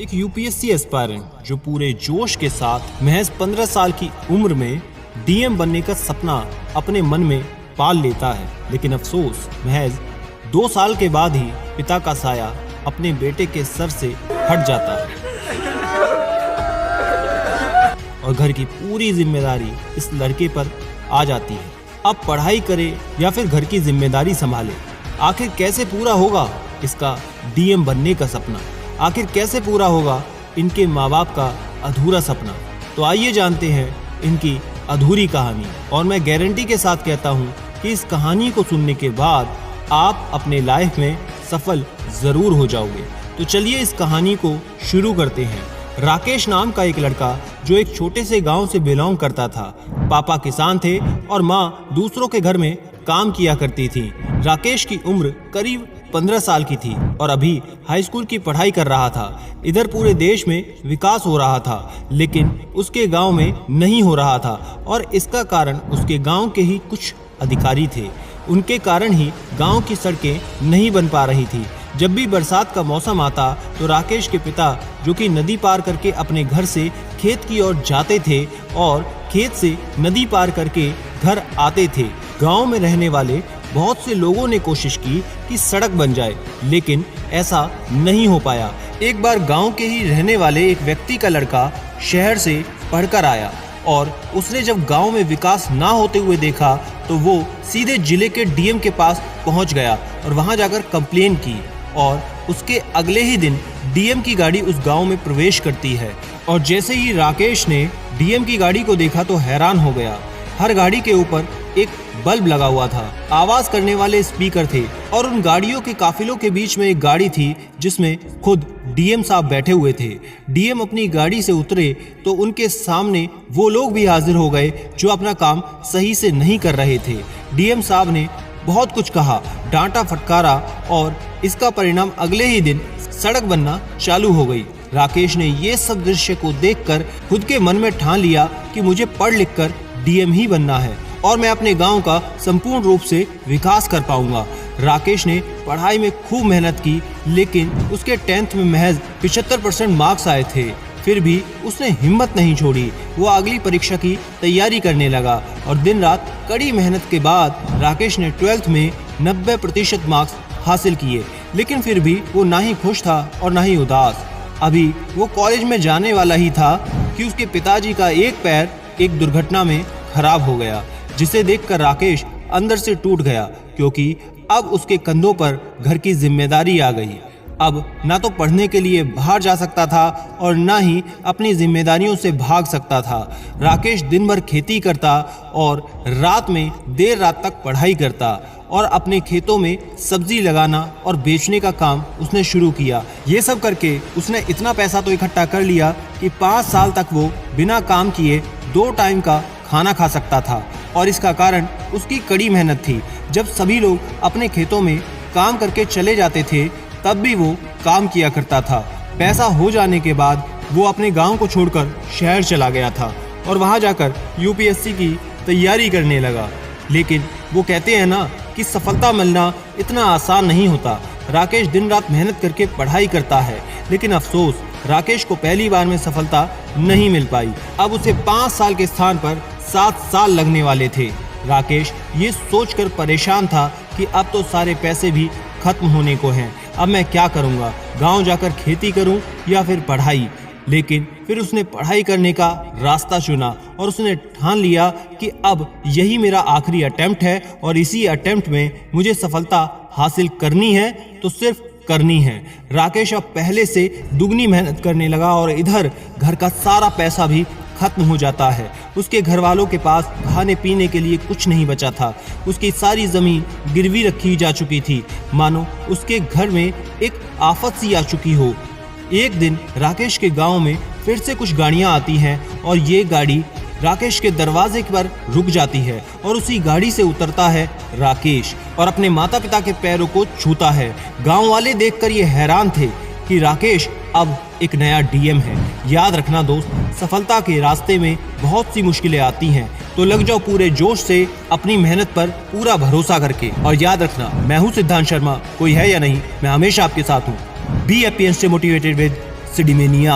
एक UPSC aspirant जो पूरे जोश के साथ महज 15 साल की उम्र में डीएम बनने का सपना अपने मन में पाल लेता है, लेकिन अफसोस महज 2 साल के बाद ही पिता का साया अपने बेटे के सर से हट जाता है और घर की पूरी जिम्मेदारी इस लड़के पर आ जाती है। अब पढ़ाई करे या फिर घर की जिम्मेदारी संभाले, आखिर कैसे पूरा होगा इसका डीएम बनने का सपना? आखिर कैसे पूरा होगा इनके माँ बाप का अधूरा सपना? तो आइए जानते हैं इनकी अधूरी कहानी। और मैं गारंटी के साथ कहता हूँ कि इस कहानी को सुनने के बाद आप अपने लाइफ में सफल जरूर हो जाओगे। तो चलिए इस कहानी को शुरू करते हैं। राकेश नाम का एक लड़का जो एक छोटे से गांव से बिलोंग करता था। पापा किसान थे और माँ दूसरों के घर में काम किया करती थी। राकेश की उम्र करीब 15 साल की थी और अभी हाई स्कूल की पढ़ाई कर रहा था। इधर पूरे देश में विकास हो रहा था, लेकिन उसके गांव में नहीं हो रहा था और इसका कारण उसके गांव के ही कुछ अधिकारी थे। उनके कारण ही गांव की सड़कें नहीं बन पा रही थी। जब भी बरसात का मौसम आता तो राकेश के पिता, जो कि नदी पार करके अपने घर से खेत की ओर जाते थे और खेत से नदी पार करके घर आते थे। गांव में रहने वाले बहुत से लोगों ने कोशिश की कि सड़क बन जाए, लेकिन ऐसा नहीं हो पाया। एक बार गांव के ही रहने वाले एक व्यक्ति का लड़का शहर से पढ़कर आया और उसने जब गांव में विकास ना होते हुए देखा तो वो सीधे जिले के डीएम के पास पहुंच गया और वहां जाकर कंप्लेन की। और उसके अगले ही दिन डीएम की गाड़ी उस गांव में प्रवेश करती है और जैसे ही राकेश ने डीएम की गाड़ी को देखा तो हैरान हो गया। हर गाड़ी के ऊपर एक बल्ब लगा हुआ था, आवाज करने वाले स्पीकर थे और उन गाड़ियों के काफिलों के बीच में एक गाड़ी थी जिसमें खुद डीएम साहब बैठे हुए थे। डीएम अपनी गाड़ी से उतरे तो उनके सामने वो लोग भी हाजिर हो गए जो अपना काम सही से नहीं कर रहे थे। डीएम साहब ने बहुत कुछ कहा, डांटा फटकारा और इसका परिणाम अगले ही दिन सड़क बनना चालू हो गई। राकेश ने ये सब दृश्य को देखकर खुद के मन में ठान लिया कि मुझे पढ़ लिख कर डीएम ही बनना है और मैं अपने गांव का संपूर्ण रूप से विकास कर पाऊंगा। राकेश ने पढ़ाई में खूब मेहनत की, लेकिन उसके 10th में महज 75% मार्क्स आए थे। फिर भी उसने हिम्मत नहीं छोड़ी। वो अगली परीक्षा की तैयारी करने लगा और दिन रात कड़ी मेहनत के बाद राकेश ने 12th में 90% मार्क्स हासिल किए। लेकिन फिर भी वो ना ही खुश था और ना ही उदास। अभी वो कॉलेज में जाने वाला ही था कि उसके पिताजी का एक पैर एक दुर्घटना में खराब हो गया, जिसे देखकर राकेश अंदर से टूट गया, क्योंकि अब उसके कंधों पर घर की जिम्मेदारी आ गई। अब ना तो पढ़ने के लिए बाहर जा सकता था और ना ही अपनी जिम्मेदारियों से भाग सकता था। राकेश दिन भर खेती करता और रात में देर रात तक पढ़ाई करता और अपने खेतों में सब्जी लगाना और बेचने का काम उसने शुरू किया। ये सब करके उसने इतना पैसा तो इकट्ठा कर लिया कि 5 साल तक वो बिना काम किए 2 टाइम का खाना खा सकता था और इसका कारण उसकी कड़ी मेहनत थी। जब सभी लोग अपने खेतों में काम करके चले जाते थे तब भी वो काम किया करता था। पैसा हो जाने के बाद वो अपने गांव को छोड़कर शहर चला गया था और वहां जाकर यूपीएससी की तैयारी करने लगा। लेकिन वो कहते हैं ना कि सफलता मिलना इतना आसान नहीं होता। राकेश दिन रात मेहनत करके पढ़ाई करता है, लेकिन अफसोस राकेश को पहली बार में सफलता नहीं मिल पाई। अब उसे 5 साल के स्थान पर 7 साल लगने वाले थे। राकेश ये सोचकर परेशान था कि अब तो सारे पैसे भी खत्म होने को हैं। अब मैं क्या करूंगा? गांव जाकर खेती करूं या फिर पढ़ाई? लेकिन फिर उसने पढ़ाई करने का रास्ता चुना और उसने ठान लिया कि अब यही मेरा आखिरी अटेम्प्ट है और इसी अटेम्प्ट में मुझे सफलता हासिल करनी है तो सिर्फ करनी है। राकेश अब पहले से दुगनी मेहनत करने लगा और इधर घर का सारा पैसा भी खत्म हो जाता है। उसके घर वालों के पास खाने पीने के लिए कुछ नहीं बचा था। उसकी सारी जमीन गिरवी रखी जा चुकी थी, मानो उसके घर में एक आफत सी आ चुकी हो। एक दिन राकेश के गांव में फिर से कुछ गाड़ियां आती हैं और ये गाड़ी राकेश के दरवाजे पर रुक जाती है और उसी गाड़ी से उतरता है राकेश और अपने माता पिता के पैरों को छूता है। गांव वाले देखकर ये हैरान थे कि राकेश अब एक नया डीएम है। याद रखना दोस्त, सफलता के रास्ते में बहुत सी मुश्किलें आती हैं, तो लग जाओ पूरे जोश से अपनी मेहनत पर पूरा भरोसा करके। और याद रखना, मैं हूँ सिद्धांत शर्मा, कोई है या नहीं, मैं हमेशा आपके साथ हूँ। Be happy and stay motivated with सिडिमेनिया